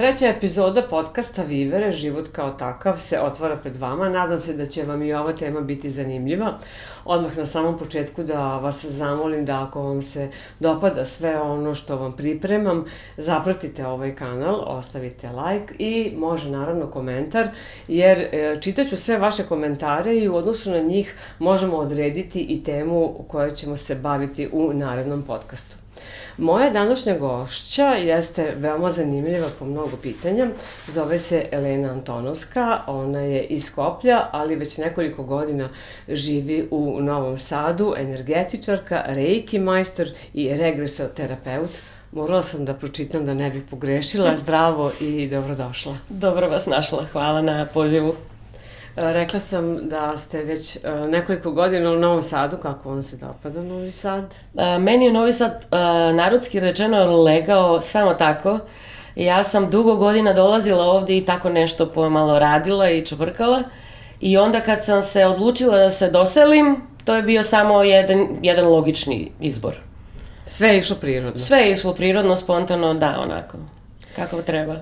Treća epizoda podcasta Vivere, život kao takav, se otvara pred vama. Nadam se da će vam i ova tema biti zanimljiva. Odmah na samom početku da vas zamolim da ako vam se dopada sve ono što vam pripremam, zapratite ovaj kanal, ostavite like i može naravno komentar, jer čitaću sve vaše komentare i u odnosu na njih možemo odrediti i temu u kojoj ćemo se baviti u narednom podcastu. Moja današnja gošća jeste veoma zanimljiva po mnogo pitanja. Zove se Elena Antonovska, ona je iz Skoplja, ali već nekoliko godina živi u Novom Sadu, energetičarka, reiki majstor i regresoterapeut. Morala sam da pročitam da ne bih pogrešila. Zdravo i dobrodošla. Dobro vas našla, hvala na pozivu. Rekla sam da ste već nekoliko godina u Novom Sadu. Kako vam se dopada Novi Sad? Meni je Novi Sad, narodski rečeno, legao samo tako. Ja sam dugo godina dolazila ovdje i tako nešto pomalo radila i čvrkala. I onda kad sam se odlučila da se doselim, to je bio samo jedan logični izbor. Sve je išlo prirodno? Sve je išlo prirodno, spontano, da, onako, kako treba.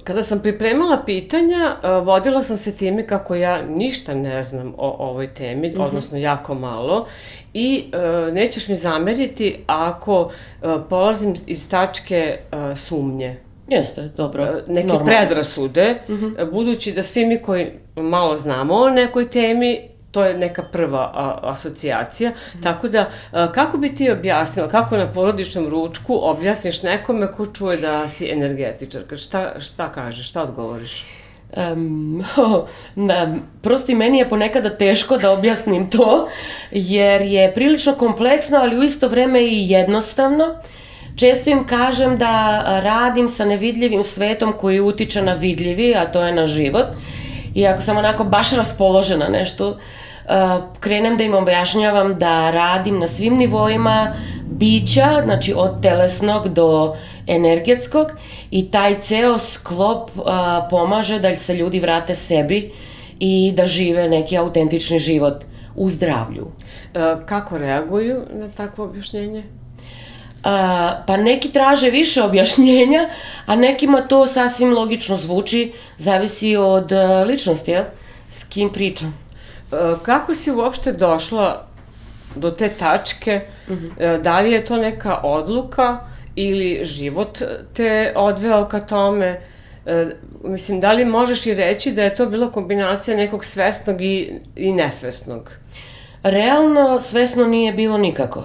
Kada sam pripremala pitanja, vodila sam se time kako ja ništa ne znam o ovoj temi, odnosno jako malo, i nećeš mi zameriti ako polazim iz tačke sumnje. Jeste, dobro. Neke normalno. Predrasude, budući da svi mi koji malo znamo o nekoj temi, to je neka prva asocijacija, tako da kako bi ti objasnila, kako na porodičnom ručku objasniš nekome ko čuje da si energetičarka, šta kažeš, šta odgovoriš? Prosto i meni je ponekada teško da objasnim to, jer je prilično kompleksno, ali u isto vreme i jednostavno. Često im kažem da radim sa nevidljivim svetom koji utiče na vidljivi, a to je na život. I ako sam onako baš raspoložena nešto, krenem da im objašnjavam da radim na svim nivoima bića, znači od telesnog do energetskog, i taj ceo sklop pomaže da se ljudi vrate sebi i da žive neki autentični život u zdravlju. Kako reaguju na takvo objašnjenje? Pa neki traže više objašnjenja, a nekima to sasvim logično zvuči, zavisi od ličnosti, s kim pričam. Kako si uopšte došla do te tačke? Da li je to neka odluka ili život te odveo ka tome? Mislim, da li možeš i reći da je to bila kombinacija nekog svesnog i nesvesnog? Realno, svesno nije bilo nikako.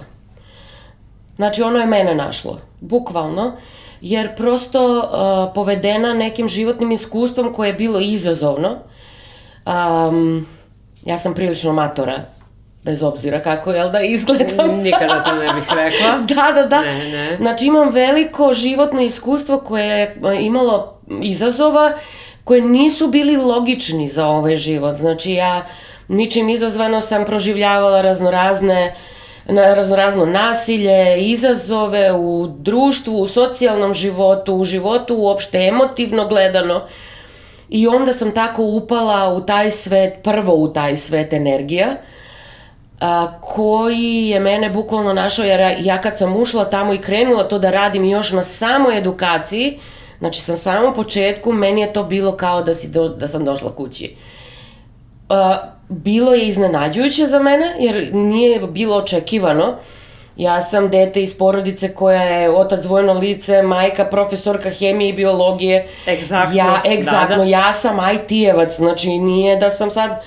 Znači, ono je mene našlo, bukvalno, jer prosto povedena nekim životnim iskustvom koje je bilo izazovno. Ja sam prilično matora, bez obzira kako, izgledam. Nikada to ne bih rekla. Da. Ne. Znači, imam veliko životno iskustvo koje je imalo izazova, koje nisu bili logični za ovaj život. Znači, ja ničim izazvano sam proživljavala raznorazno nasilje, izazove u društvu, u socijalnom životu, u životu uopšte emotivno gledano. I onda sam tako upala u taj svet, prvo u taj svet energija, koji je mene bukvalno našao, jer ja kad sam ušla tamo i krenula to da radim još na samoj edukaciji, znači na samom početku, meni je to bilo kao da sam došla kući. Bilo je iznenađujuće za mene, jer nije bilo očekivano. Ja sam dete iz porodice koja je otac vojno lice, majka profesorka hemije i biologije. Egzaktno. Ja sam IT-evac, znači nije da sam sad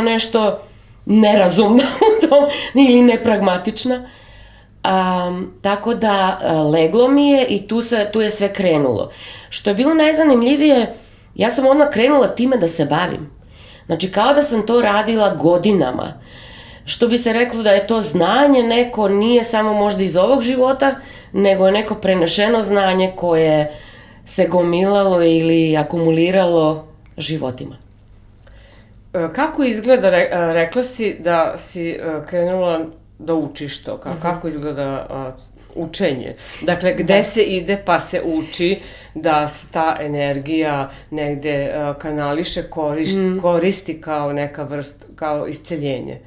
nešto nerazumna u tom ili nepragmatična. Tako da leglo mi je i tu je sve krenulo. Što je bilo najzanimljivije, ja sam odmah krenula time da se bavim. Znači, kao da sam to radila godinama. Što bi se reklo da je to znanje neko, nije samo možda iz ovog života, nego je neko prenešeno znanje koje se gomilalo ili akumuliralo životima. Kako izgleda, rekla si da si krenula da učiš to, kako izgleda učenje? Dakle, gde se ide pa se uči da se ta energija negde kanališe, koristi kao neka vrsta, kao isceljenje?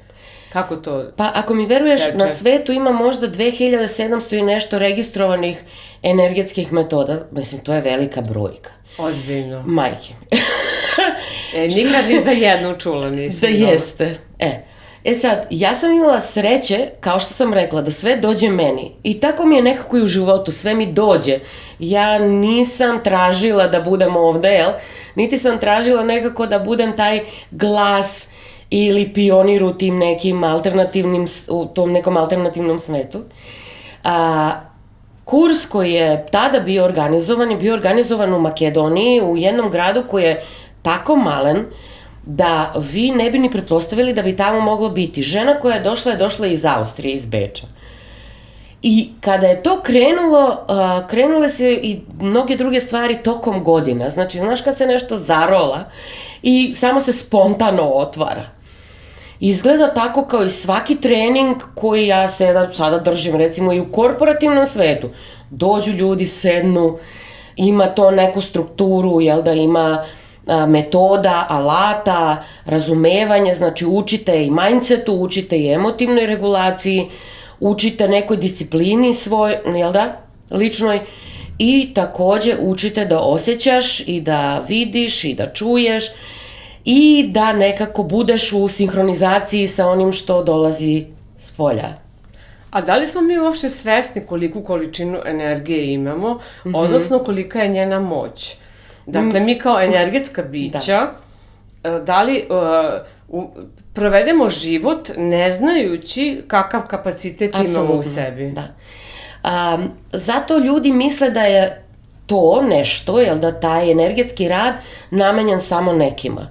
Kako to Pa ako mi veruješ, teče? na svetu ima možda 2700 i nešto registrovanih energetskih metoda. Mislim, to je velika brojka. Ozbiljno. Majke. Nikad ni za jednu čula nisam. Da jeste. Sad, ja sam imala sreće, kao što sam rekla, da sve dođe meni. I tako mi je nekako i u životu, sve mi dođe. Ja nisam tražila da budem ovde, jel? Niti sam tražila nekako da budem taj glas ili pionir u tim nekim alternativnim, u tom nekom alternativnom svetu. Kurs koji je tada bio organizovan je bio organizovan u Makedoniji, u jednom gradu koji je tako malen da vi ne bi ni pretpostavili da bi tamo moglo biti. Žena koja je došla iz Austrije, iz Beča. I kada je to krenulo, krenule se i mnoge druge stvari tokom godina. Znači, znaš kad se nešto zarola i samo se spontano otvara. Izgleda tako kao i svaki trening koji ja sada držim, recimo i u korporativnom svetu. Dođu ljudi, sednu, ima to neku strukturu, jel da ima metoda, alata, razumevanje, znači učite i mindsetu, učite i emotivnoj regulaciji, učite nekoj disciplini svoj, jel da, ličnoj, i takođe učite da osjećaš i da vidiš i da čuješ i da nekako budeš u sinhronizaciji sa onim što dolazi s polja. A da li smo mi uopšte svesni koliku količinu energije imamo, odnosno kolika je njena moć? Dakle, mi kao energetska bića, da li provedemo život ne znajući kakav kapacitet imamo u sebi? Da. Zato ljudi misle da je to nešto, jel da taj energetski rad namenjen samo nekima.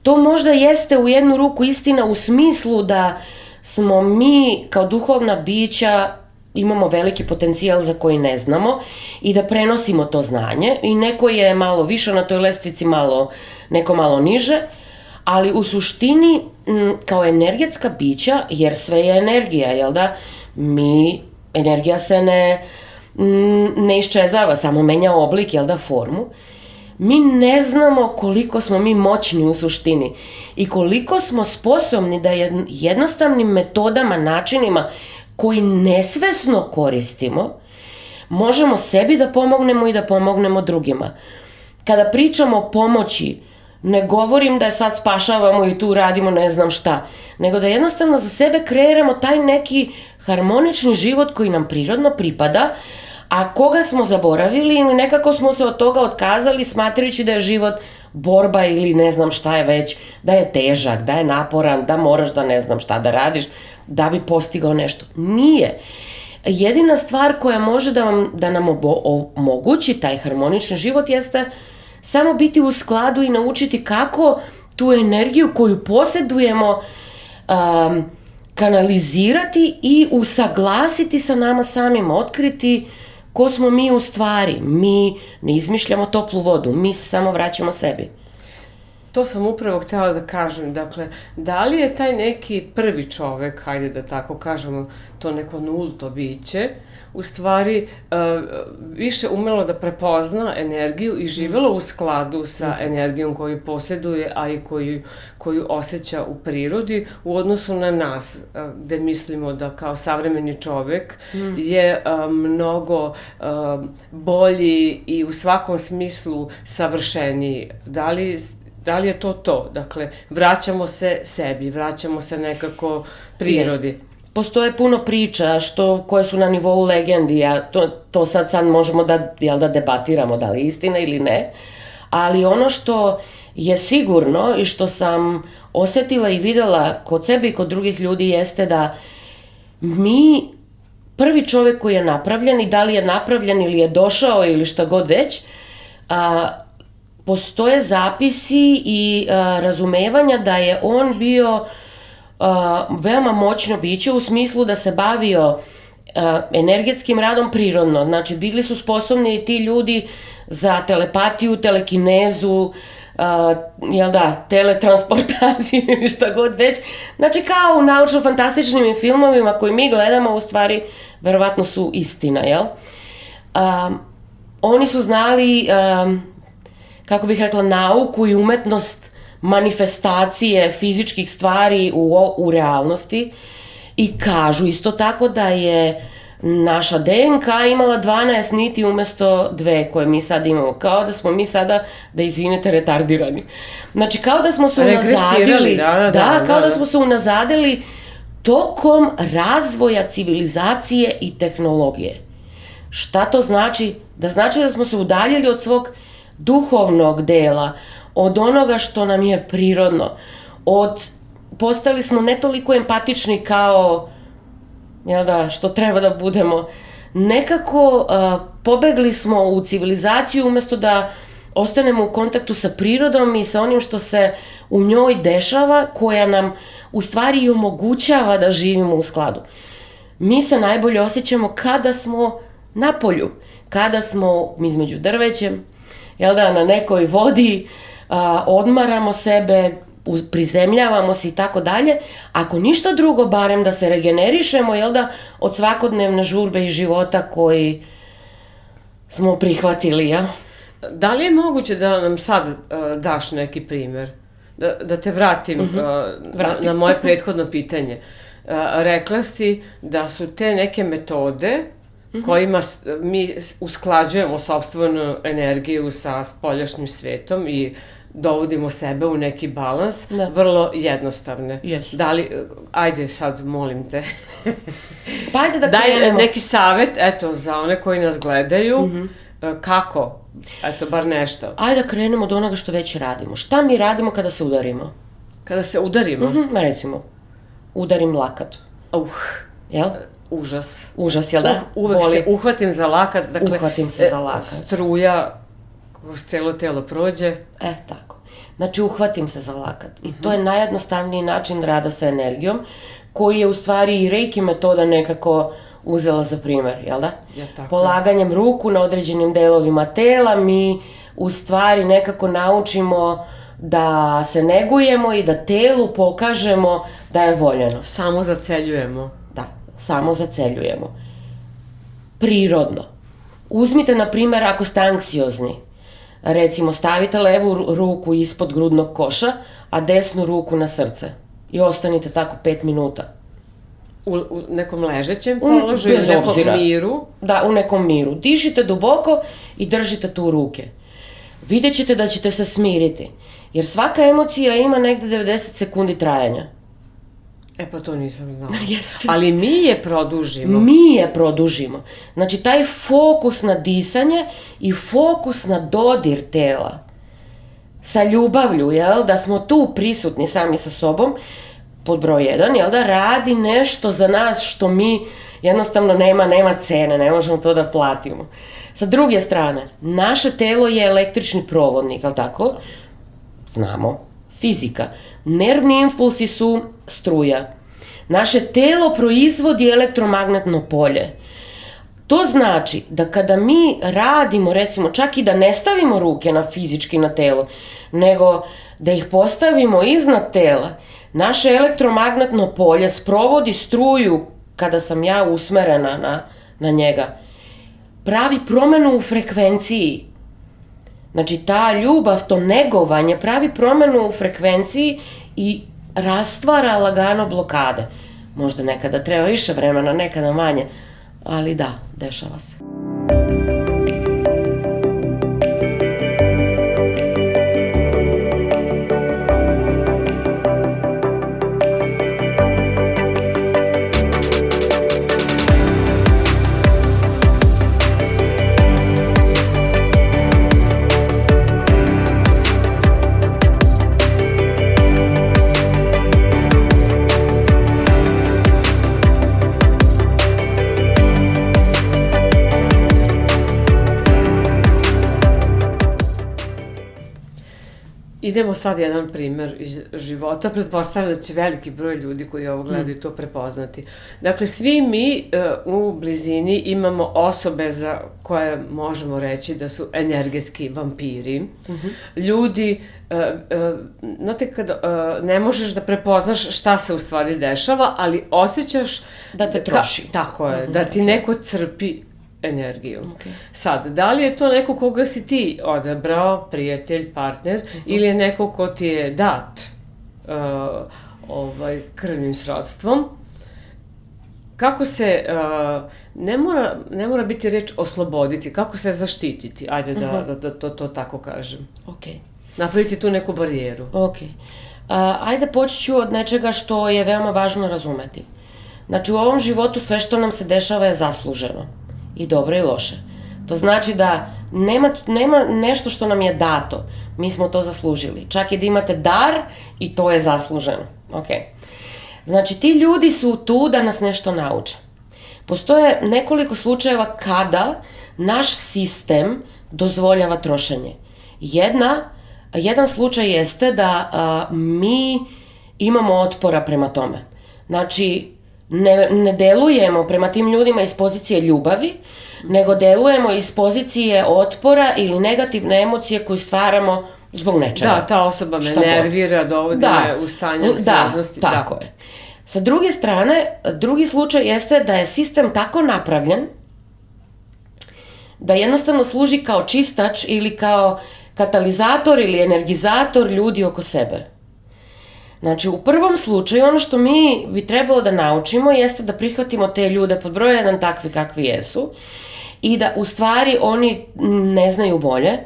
To možda jeste u jednu ruku istina u smislu da smo mi kao duhovna bića imamo veliki potencijal za koji ne znamo i da prenosimo to znanje i neko je malo više na toj lestvici, neko malo niže, ali u suštini kao energetska bića, jer sve je energija, jel da, energija se ne iščezava, samo menja oblik, jel da, formu. Mi ne znamo koliko smo mi moćni u suštini i koliko smo sposobni da jednostavnim metodama, načinima koji nesvesno koristimo, možemo sebi da pomognemo i da pomognemo drugima. Kada pričamo o pomoći, ne govorim da je sad spašavamo i tu radimo ne znam šta, nego da jednostavno za sebe kreiramo taj neki harmonični život koji nam prirodno pripada, a koga smo zaboravili ili nekako smo se od toga otkazali smatrajući da je život borba ili ne znam šta je već, da je težak, da je naporan, da moraš da ne znam šta da radiš, da bi postigao nešto. Nije. Jedina stvar koja može da nam omogući taj harmonični život jeste samo biti u skladu i naučiti kako tu energiju koju posjedujemo kanalizirati i usaglasiti sa nama samima, otkriti ko smo mi u stvari. Mi ne izmišljamo toplu vodu, mi se samo vraćamo sebi. To sam upravo htjela da kažem. Dakle, da li je taj neki prvi čovek, hajde da tako kažemo, to neko nulto biće, u stvari više umelo da prepozna energiju i živelo u skladu sa energijom koju posjeduje, a i koju osjeća u prirodi u odnosu na nas, gde mislimo da kao savremeni čovek je mnogo bolji i u svakom smislu savršeniji. Da li je to to? Dakle, vraćamo se sebi, vraćamo se nekako prirodi. Postoje puno priča koje su na nivou legendi, to sad možemo da debatiramo da li je istina ili ne, ali ono što je sigurno i što sam osetila i videla kod sebe i kod drugih ljudi jeste da mi, prvi čovek koji je napravljen i da li je napravljen ili je došao ili šta god već, postoje zapisi i razumevanja da je on bio veoma moćno biće u smislu da se bavio energetskim radom prirodno. Znači, bili su sposobni i ti ljudi za telepatiju, telekinezu, teletransportaciju ili šta god već. Znači, kao u naučno-fantastičnim filmovima koji mi gledamo, u stvari, verovatno su istina, jel? Oni su znali, kako bih rekla, nauku i umetnost manifestacije fizičkih stvari u realnosti i kažu isto tako da je naša DNK imala 12 niti umjesto 2 koje mi sad imamo. Kao da smo mi sada, da izvinete, retardirani. Znači, kao da smo se unazadili. Kao da smo se unazadili tokom razvoja civilizacije i tehnologije. Šta to znači? Da znači da smo se udaljili od svog duhovnog dela, od onoga što nam je prirodno. Postali smo ne toliko empatični kao što treba da budemo. Nekako pobegli smo u civilizaciju umjesto da ostanemo u kontaktu sa prirodom i sa onim što se u njoj dešava, koja nam u stvari i omogućava da živimo u skladu. Mi se najbolje osjećamo kada smo na polju, kada smo između drvećem, na nekoj vodi, odmaramo sebe, prizemljavamo se i tako dalje. Ako ništa drugo, barem da se regenerišemo, od svakodnevne žurbe i života koji smo prihvatili, Da li je moguće da nam sad daš neki primjer? Da te vratim na moje prethodno pitanje. Rekla si da su te neke metode kojima mi usklađujemo sopstvenu energiju sa spoljašnjim svetom i dovodimo sebe u neki balans, vrlo jednostavne. Jesu. Da li, ajde sad, molim te, pa ajde da krenemo. Daj neki savjet, za one koji nas gledaju, kako, bar nešto. Ajde da krenemo od onoga što već radimo. Šta mi radimo kada se udarimo? Kada se udarimo? Recimo, udarim lakat. Jel? Užas. Užas, jel da? Uvek se uhvatim za lakat. Dakle, uhvatim se za lakat. Struja kroz celo telo prođe. Tako. Znači, uhvatim se za lakat. I to je najjednostavniji način rada sa energijom, koji je u stvari i reiki metoda nekako uzela za primer, jel da? Polaganjem ruku na određenim delovima tela mi u stvari nekako naučimo da se negujemo i da telu pokažemo da je voljeno. Samo zaceljujemo. Da, samo zaceljujemo. Prirodno. Uzmite, na primjer, ako ste anksiozni, recimo stavite levu ruku ispod grudnog koša, a desnu ruku na srce. I ostanite tako 5 minuta. U nekom ležećem položaju, u nekom miru? Da, u nekom miru. Dišite duboko i držite tu ruke. Vidjet ćete da ćete se smiriti. Jer svaka emocija ima negde 90 sekundi trajanja. Pa to nisam znala. Ali mi je produžimo. Mi je produžimo. Znači, taj fokus na disanje i fokus na dodir tela. Sa ljubavlju, da smo tu prisutni sami sa sobom, pod broj 1, radi nešto za nas što mi jednostavno nema cene, ne možemo to da platimo. Sa druge strane, naše telo je električni provodnik, jel tako? Znamo, fizika. Nervni impulsi su struja. Naše telo proizvodi elektromagnetno polje. To znači da kada mi radimo, recimo, čak i da ne stavimo ruke fizički na telo, nego da ih postavimo iznad tela, naše elektromagnetno polje sprovodi struju kada sam ja usmerena na njega. Pravi promenu u frekvenciji. Znači, ta ljubav, to negovanje pravi promenu u frekvenciji i rastvara lagano blokade. Možda nekada treba više vremena, nekada manje, ali da, dešava se. Idemo sad jedan primer iz života, pretpostavljam da će veliki broj ljudi koji ovo gledaju to prepoznati. Dakle, svi mi u blizini imamo osobe za koje možemo reći da su energetski vampiri. Ljudi, znate, kad ne možeš da prepoznaš šta se u stvari dešava, ali osjećaš... Da te troši. Tako je, da ti neko crpi energiju. Ok. Sad, da li je to neko koga si ti odabrao, prijatelj, partner, ili je neko ko ti je dat krvnim srodstvom, kako se, ne mora biti reč osloboditi, kako se zaštititi, ajde da to tako kažem. Ok. Napraviti tu neku barijeru. Ok. Ajde počet ću od nečega što je veoma važno razumeti. Znači u ovom životu sve što nam se dešava je zasluženo. I dobro i loše. To znači da nema nešto što nam je dato. Mi smo to zaslužili. Čak i da imate dar i to je zasluženo. Ok. Znači ti ljudi su tu da nas nešto nauče. Postoje nekoliko slučajeva kada naš sistem dozvoljava trošenje. Jedan slučaj jeste da mi imamo otpora prema tome. Znači, ne delujemo prema tim ljudima iz pozicije ljubavi, nego delujemo iz pozicije otpora ili negativne emocije koju stvaramo zbog nečega. Da, ta osoba me nervira, dovodi me u stanje anksioznosti. Da, tako je. Sa druge strane, drugi slučaj jeste da je sistem tako napravljen da jednostavno služi kao čistač ili kao katalizator ili energizator ljudi oko sebe. Znači, u prvom slučaju ono što mi bi trebalo da naučimo jeste da prihvatimo te ljude pod broj 1 takvi kakvi jesu i da u stvari oni ne znaju bolje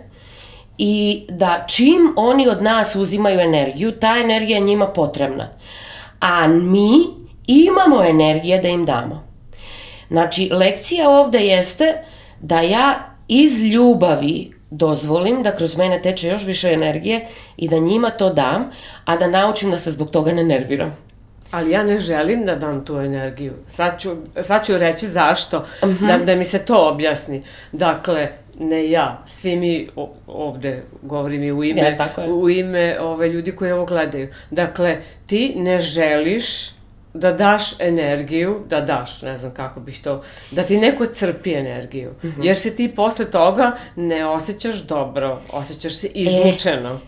i da čim oni od nas uzimaju energiju, ta energija je njima potrebna. A mi imamo energije da im damo. Znači, lekcija ovde jeste da ja iz ljubavi dozvolim da kroz mene teče još više energije i da njima to dam, a da naučim da se zbog toga ne nerviram. Ali ja ne želim da dam tu energiju. Sad ću reći zašto, da mi se to objasni. Dakle, ne ja, svi mi ovde, govorim i u ime ljudi koji ovo gledaju. Dakle, ti ne želiš da daš energiju, ne znam kako bih to, da ti neko crpi energiju. Jer se ti posle toga ne osjećaš dobro, osjećaš se izmučeno.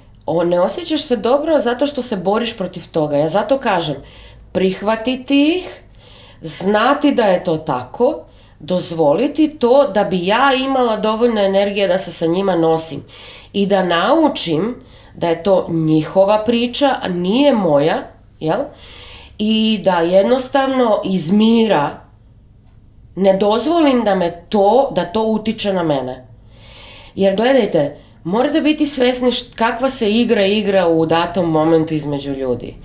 Ne osjećaš se dobro zato što se boriš protiv toga. Ja zato kažem, prihvatiti ih, znati da je to tako, dozvoliti to da bi ja imala dovoljno energije da se sa njima nosim i da naučim da je to njihova priča, a nije moja, jel? I da jednostavno iz mira ne dozvolim da to utiče na mene. Jer gledajte, morate biti svesni kakva se igra u datom momentu između ljudi.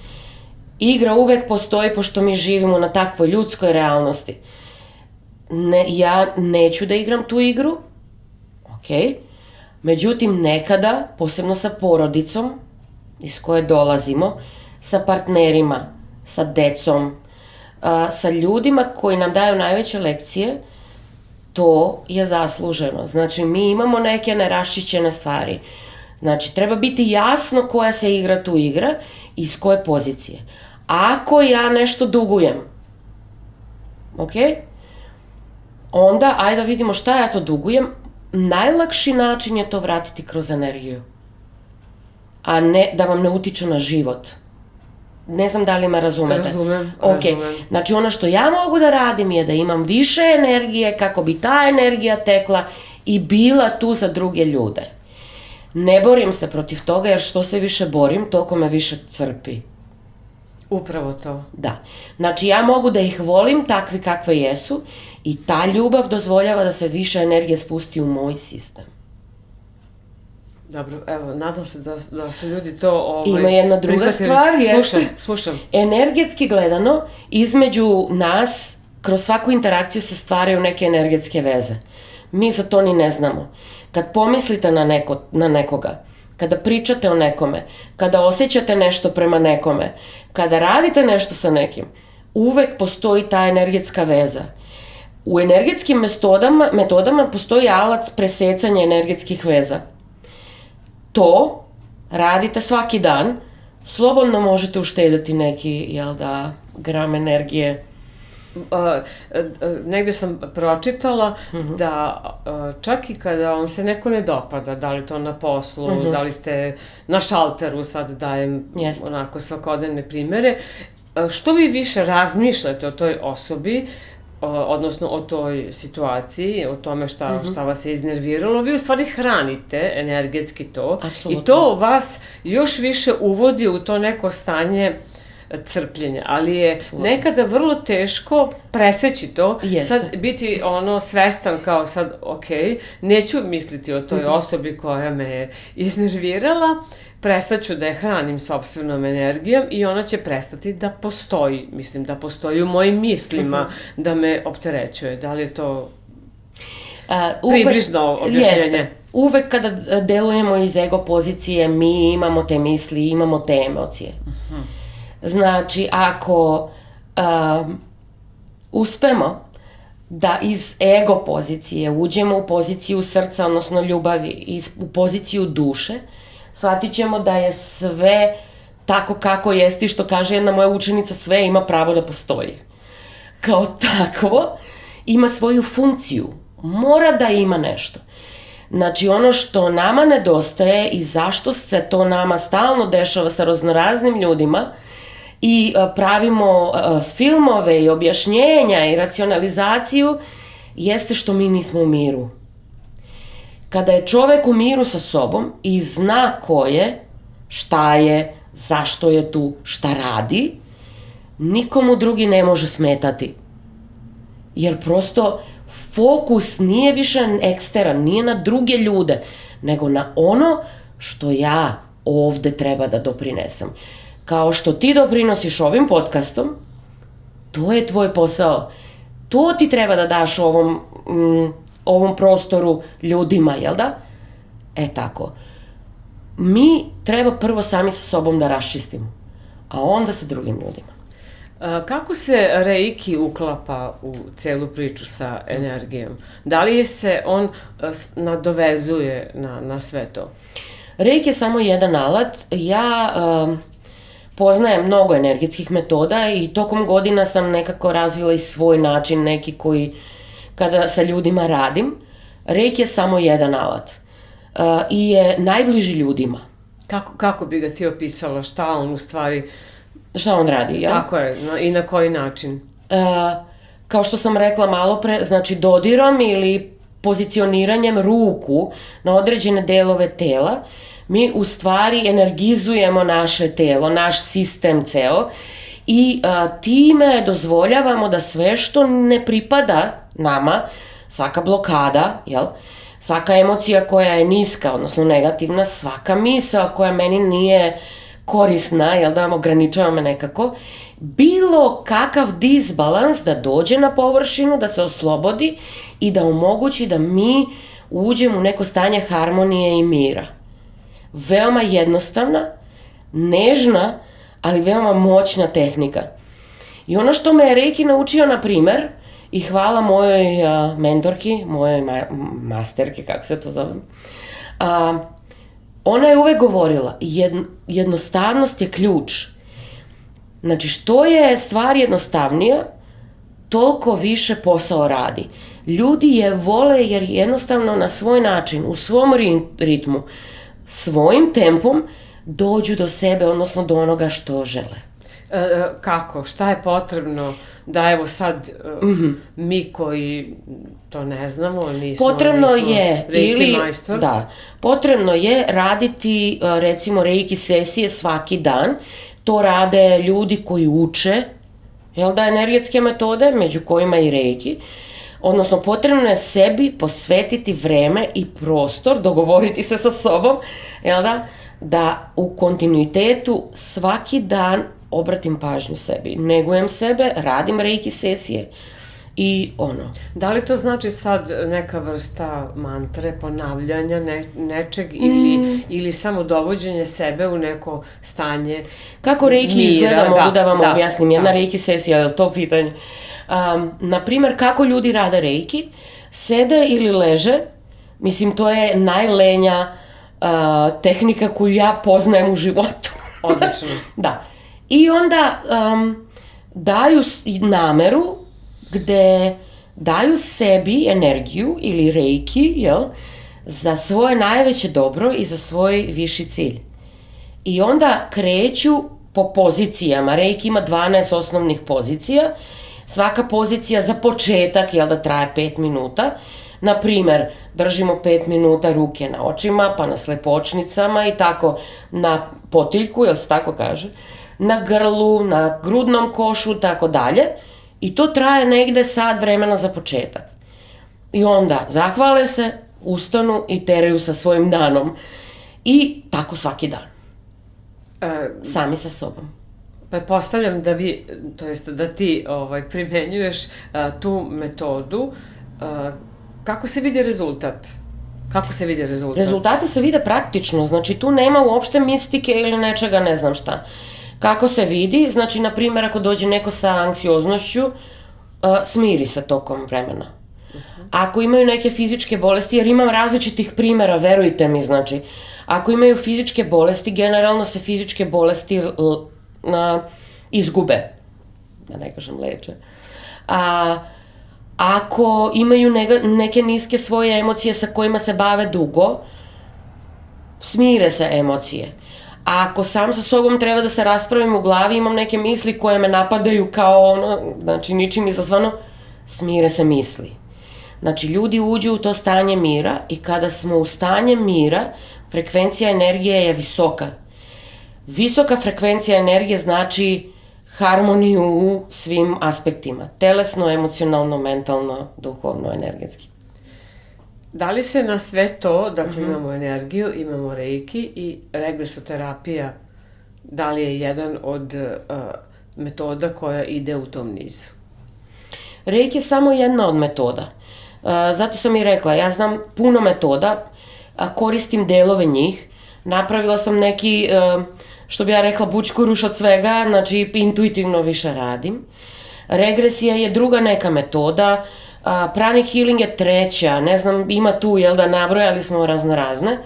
Igra uvek postoji pošto mi živimo na takvoj ljudskoj realnosti. Ja neću da igram tu igru, ok, međutim nekada, posebno sa porodicom iz koje dolazimo, sa partnerima, sa decom, sa ljudima koji nam daju najveće lekcije, to je zasluženo. Znači, mi imamo neke neraščićene stvari. Znači, treba biti jasno koja se igra tu igra i iz koje pozicije. Ako ja nešto dugujem, ok, onda ajde da vidimo šta ja to dugujem. Najlakši način je to vratiti kroz energiju, a ne da vam ne utiče na život. Ne znam da li me razumete. Razumem. Znači ono što ja mogu da radim je da imam više energije kako bi ta energija tekla i bila tu za druge ljude. Ne borim se protiv toga jer što se više borim, toliko me više crpi. Upravo to. Da. Znači ja mogu da ih volim takvi kakve jesu i ta ljubav dozvoljava da se više energije spusti u moj sistem. Dobro, evo, nadam se da su ljudi to Ima jedna druga stvar, jeste. Slušam. Energetski gledano, između nas, kroz svaku interakciju se stvaraju neke energetske veze. Mi za to ni ne znamo. Kad pomislite na nekoga, kada pričate o nekome, kada osjećate nešto prema nekome, kada radite nešto sa nekim, uvek postoji ta energetska veza. U energetskim metodama postoji alat presecanja energetskih veza. To radite svaki dan, slobodno možete uštediti neki, gram energije. Negde sam pročitala da čak i kada vam se neko ne dopada, da li to na poslu, da li ste na šalteru, sad dajem onako svakodnevne primere, što vi više razmišljate o toj osobi, odnosno o toj situaciji, o tome šta vas je iznerviralo, vi u stvari hranite energetski to. Apsolutno. I to vas još više uvodi u to neko stanje crpljenja, ali je nekada vrlo teško preseći to, Jeste. sad biti svestan kao sad, ok, neću misliti o toj osobi koja me je iznervirala, prestaću da je hranim sopstvenom energijom i ona će prestati da postoji, mislim da postoji u mojim mislima, da me opterećuje. Da li je to približno objašnjenje? Jeste. Uvek kada delujemo iz ego pozicije, mi imamo te misli, imamo te emocije. Znači, ako uspemo da iz ego pozicije uđemo u poziciju srca, odnosno ljubavi, u poziciju duše, shvatit ćemo da je sve tako kako jeste, što kaže jedna moja učenica, sve ima pravo da postoji. Kao takvo, ima svoju funkciju. Mora da ima nešto. Znači, ono što nama nedostaje i zašto se to nama stalno dešava sa raznoraznim ljudima i pravimo filmove i objašnjenja i racionalizaciju, jeste što mi nismo u miru. Kada je čovek u miru sa sobom i zna ko je, šta je, zašto je tu, šta radi, nikomu drugi ne može smetati. Jer prosto fokus nije više eksteran, nije na druge ljude, nego na ono što ja ovde treba da doprinesem. Kao što ti doprinosiš ovim podcastom, to je tvoj posao. To ti treba da daš ovom prostoru ljudima, jel da? Tako. Mi treba prvo sami sa sobom da raščistimo, a onda sa drugim ljudima. Kako se Reiki uklapa u celu priču sa energijom? Da li se on nadovezuje na sve to? Reiki je samo jedan alat. Ja poznajem mnogo energetskih metoda i tokom godina sam nekako razvila i svoj način, neki koji kada sa ljudima radim. Reiki je samo jedan alat i je najbliži ljudima. Kako bi ga ti opisala? Šta on u stvari... Šta on radi, ja? Tako je, i na koji način? Kao što sam rekla malo pre, znači dodirom ili pozicioniranjem ruku na određene delove tela, mi u stvari energizujemo naše telo, naš sistem ceo i time dozvoljavamo da sve što ne pripada nama, svaka blokada, jel? Svaka emocija koja je niska, odnosno negativna, svaka misao koja meni nije korisna, jel da, ograničava me nekako, bilo kakav disbalans da dođe na površinu, da se oslobodi i da omogući da mi uđemo u neko stanje harmonije i mira. Veoma jednostavna, nežna, ali veoma moćna tehnika. I ono što me je Reiki naučio, na primer, i hvala mojoj mentorki, mojoj masterki, kako se to zove, ona je uvek govorila, jednostavnost je ključ. Znači, što je stvar jednostavnija, toliko više posao radi. Ljudi je vole jer jednostavno na svoj način, u svom ritmu, svojim tempom dođu do sebe, odnosno do onoga što žele. Kako? Šta je potrebno da evo sad mi koji to ne znamo, nismo Reiki majstor? Da, potrebno je raditi recimo Reiki sesije svaki dan. To rade ljudi koji uče, jel da, energetske metode, među kojima i Reiki. Odnosno, potrebno je sebi posvetiti vreme i prostor, dogovoriti se sa sobom, jel da u kontinuitetu svaki dan obratim pažnju sebi, negujem sebe, radim Reiki sesije i ono. Da li to znači sad neka vrsta mantre, ponavljanja nečeg ili samo dovođenje sebe u neko stanje kako Reiki mira, izgleda, mogu da vam objasnim. Jedna Reiki sesija, je li to pitanje? Naprimer, kako ljudi rade Reiki? Sede ili leže, mislim, to je najlenja tehnika koju ja poznajem u životu. Odlično. Da. I onda daju nameru gde daju sebi energiju ili Reiki, jel, za svoje najveće dobro i za svoj viši cilj. I onda kreću po pozicijama. Reiki ima 12 osnovnih pozicija. Svaka pozicija za početak, jel da, traje 5 minuta. Na primer, držimo 5 minuta ruke na očima, pa na slepočnicama i tako na potiljku, jel se tako kaže, na grlu, na grudnom košu, tako dalje. I to traje negde sat vremena za početak. I onda zahvale se, ustanu i teraju sa svojim danom. I tako svaki dan. Sami sa sobom. Pretpostavljam da vi, to jest da ti primenjuješ tu metodu. Kako se vidi rezultat? Kako se vidi rezultat? Rezultati se vide praktično, znači tu nema uopšte mistike ili nečega ne znam šta. Kako se vidi, znači na primjer ako dođe neko sa anksioznošću, smiri se tokom vremena. Ako imaju neke fizičke bolesti, jer imam različitih primjera, verujte mi, znači, ako imaju fizičke bolesti, generalno se fizičke bolesti izgube, da ne kažem leče. Ako imaju neke niske svoje emocije sa kojima se bave dugo, smire se emocije. A ako sam sa sobom treba da se raspravim u glavi, imam neke misli koje me napadaju kao ono, znači ničim izazvano, smire se misli. Znači ljudi uđu u to stanje mira i kada smo u stanje mira, frekvencija energije je visoka. Visoka frekvencija energije znači harmoniju u svim aspektima. Telesno, emocionalno, mentalno, duhovno, energetski. Da li se na sve to, dakle imamo energiju, imamo reiki i regresoterapija, da li je jedan od metoda koja ide u tom nizu? Reiki je samo jedna od metoda. Zato sam i rekla, ja znam puno metoda, koristim delove njih, napravila sam neki, što bi ja rekla, bučkuruš od svega, znači intuitivno više radim. Regresija je druga neka metoda, pranic healing je treća, ne znam, ima tu, jel da, nabrojali smo razne.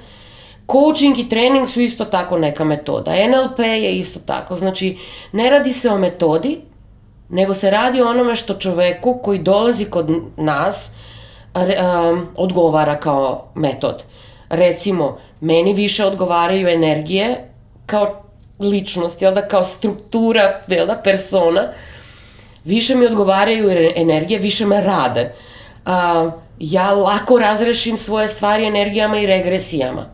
Coaching i trening su isto tako neka metoda, NLP je isto tako, znači ne radi se o metodi, nego se radi o onome što čoveku koji dolazi kod nas odgovara kao metod. Recimo, meni više odgovaraju energije kao ličnost, jel da, kao struktura, jel da, persona, više mi odgovaraju energije, više me rade. Ja lako razrešim svoje stvari energijama i regresijama.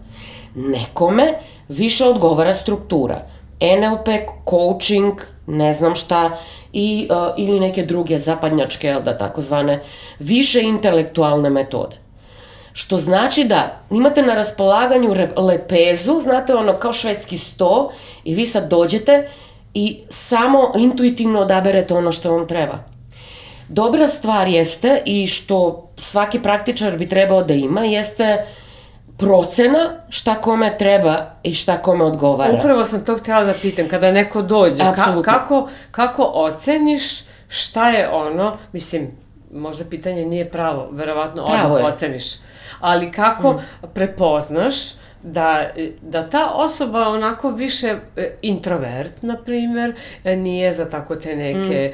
Nekome više odgovara struktura. NLP, coaching, ne znam šta, ili neke druge zapadnjačke, jel da, takozvane više intelektualne metode. Što znači da imate na raspolaganju lepezu, znate ono kao švedski sto, i vi sad dođete i samo intuitivno odaberete ono što vam treba. Dobra stvar jeste, i što svaki praktičar bi trebao da ima, jeste procena šta kome treba i šta kome odgovara. Upravo sam to htjela da pitam, kada neko dođe, kako oceniš šta je ono, mislim, možda pitanje nije pravo, verovatno odmah oceniš, ali kako prepoznaš da ta osoba onako više introvert, na primjer, nije za tako te neke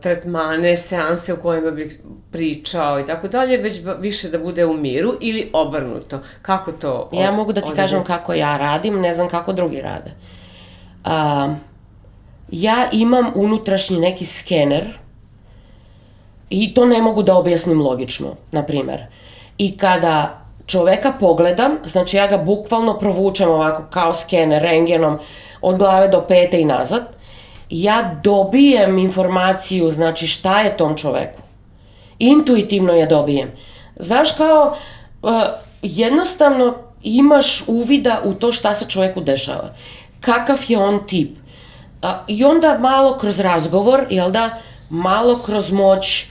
tretmane, seanse u kojima bih pričao i tako dalje, već više da bude u miru ili obrnuto. Kako to? Ja mogu da ti kažem kako ja radim, ne znam kako drugi rade. Ja imam unutrašnji neki skener i to ne mogu da objasnim logično, na primjer. I kada čoveka pogledam, znači ja ga bukvalno provučem ovako kao skener rengenom od glave do pete i nazad, ja dobijem informaciju, znači šta je tom čoveku. Intuitivno je dobijem. Znaš, kao jednostavno imaš uvida u to šta se čoveku dešava. Kakav je on tip. I onda malo kroz razgovor, jel da, malo kroz moć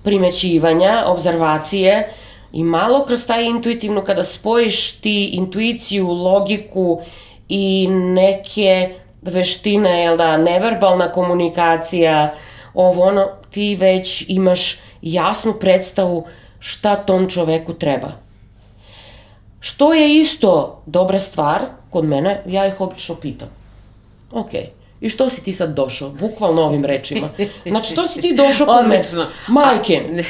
primećivanja, obzervacije, i malo kroz taj intuitivno, kada spojiš ti intuiciju, logiku i neke veštine, jel da, neverbalna komunikacija, ti već imaš jasnu predstavu šta tom čoveku treba. Što je isto dobra stvar kod mene, ja ih obično pitam. Ok, I što si ti sad došao? Bukvalno ovim rečima. Znači, što si ti došao kod mene? Odlično. Majke.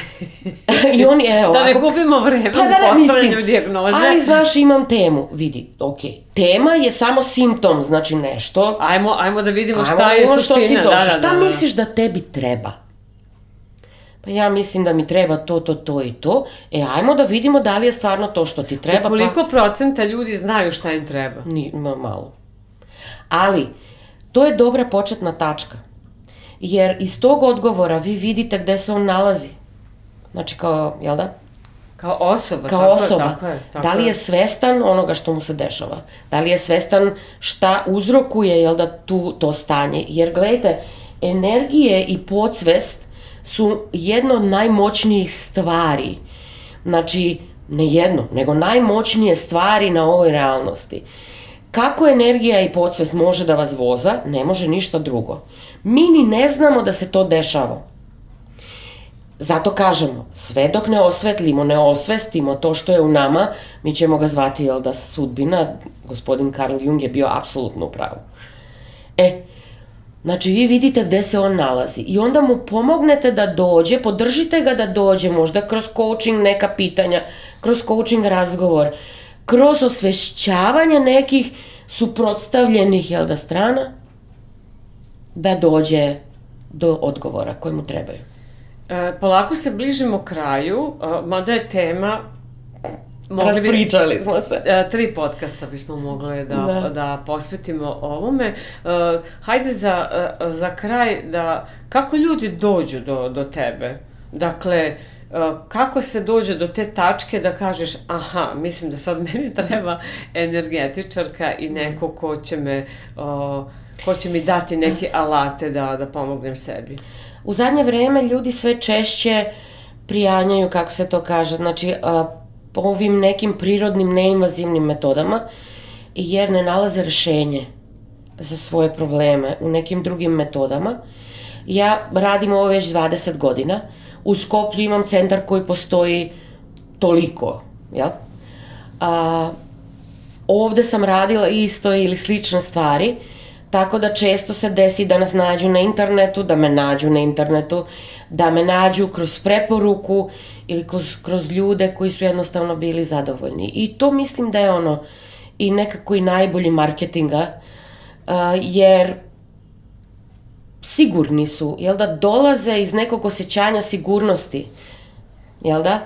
I oni, evo, Da ne gubimo vreme Pa u postavljanju dijagnoze. Ali znaš, imam temu. Vidi, tema je samo simptom, znači nešto. Ajmo da vidimo šta je suština. Šta misliš da tebi treba? Pa ja mislim da mi treba to i to. Ajmo da vidimo da li je stvarno to što ti treba. Koliko procenta ljudi znaju šta im treba? Malo. Ali, to je dobra početna tačka. Jer iz tog odgovora vi vidite gde se on nalazi. Znači kao, jel da? Kao osoba. Tako je. Da li je svestan onoga što mu se dešava? Da li je svestan šta uzrokuje, jel da, to stanje? Jer gledajte, energije i podsvest su jedno od najmoćnijih stvari. Znači, ne jedno, nego najmoćnije stvari na ovoj realnosti. Kako energija i podsvest može da vas voza, ne može ništa drugo. Mi ni ne znamo da se to dešava. Zato kažemo, sve dok ne osvetlimo, ne osvestimo to što je u nama, mi ćemo ga zvati, jel da, sudbina. Gospodin Carl Jung je bio apsolutno u pravu. Znači, vi vidite gde se on nalazi i onda mu pomognete da dođe, podržite ga da dođe, možda kroz coaching neka pitanja, kroz coaching razgovor, kroz osvešćavanje nekih suprotstavljenih, jel da, strana, da dođe do odgovora koje mu trebaju. Polako se bližimo kraju, mada je tema... Raspričali smo se. 3 podcasta bismo mogli da posvetimo ovome. Hajde za kraj kako ljudi dođu do tebe? Dakle, kako se dođe do te tačke da kažeš aha, mislim da sad meni treba energetičarka i neko ko će mi dati neke alate da pomognem sebi? U zadnje vreme ljudi sve češće prijanjaju, kako se to kaže, znači ovim nekim prirodnim, neinvazivnim metodama, jer ne nalaze rešenje za svoje probleme u nekim drugim metodama. Ja radim ovo već 20 godina. U Skoplju imam centar koji postoji toliko, jel? Ovde sam radila isto ili slične stvari, tako da često se desi da nas nađu na internetu, da me nađu na internetu, da me nađu kroz preporuku ili kroz ljude koji su jednostavno bili zadovoljni. I to mislim da je i nekako i najbolji marketinga, jer sigurni su, jel da, dolaze iz nekog osjećanja sigurnosti, jel da?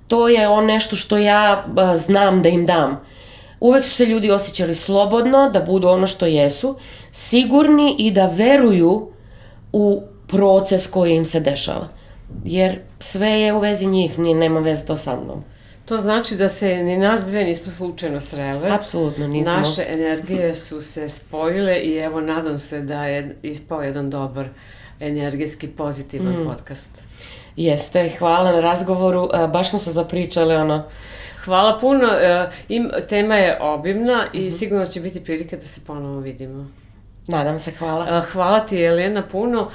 To je nešto što ja znam da im dam. Uvek su se ljudi osjećali slobodno, da budu ono što jesu, sigurni i da veruju u proces koji im se dešava. Jer sve je u vezi njih, nema veze to sa mnom. To znači da se ni nas dve nismo slučajno srele. Apsolutno nismo. Naše energije su se spojile i evo nadam se da je ispao jedan dobar energetski pozitivan podcast. Jeste, hvala na razgovoru, baš smo se zapričali Hvala puno, tema je obimna i sigurno će biti prilike da se ponovo vidimo. Nadam se, hvala. Hvala ti, Jelena, puno.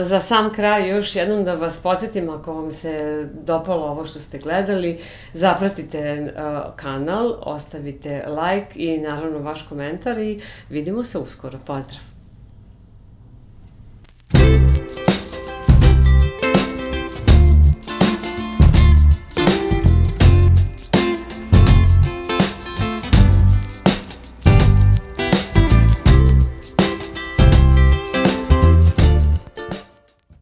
Za sam kraj još jednom da vas podsjetim, ako vam se dopalo ovo što ste gledali, zapratite kanal, ostavite like i naravno vaš komentar i vidimo se uskoro. Pozdrav!